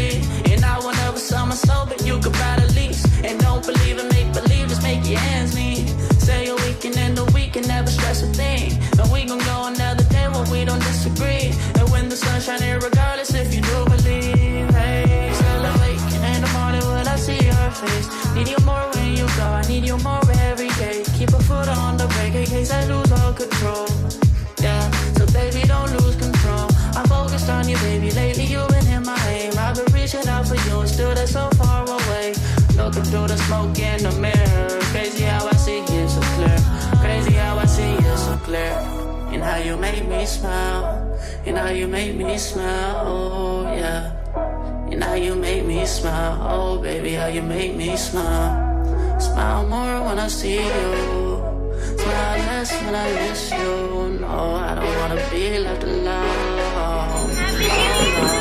believe. And I will never sell my soul, but you could buy the lease. And don't believe in make believe, just make your ends meet. Say a weekend and the weekend, never stress a thing. And we gon' go another day when we don't disagree. And when the sun's shining, regardless if you do believe. Hey, celebrate, and in the morning when I see your face. Need you more when you go, I need you more every day. Keep a foot on the brake in case I lose all control. Yeah, so baby, don't lose control. I'm focused on you, baby. Lately you've been in my aim. I've been reaching out for you and still they're so far away. Looking through the smoke in the mirror. Crazy how I see you so clear. Crazy how I see you so clear. And how you make me smile. And how you make me smile, oh yeah. And how you make me smile, oh baby, how you make me smile. Smile more when I see you. Smile less when I miss you. No, I don't wanna be left alone. Oh, no.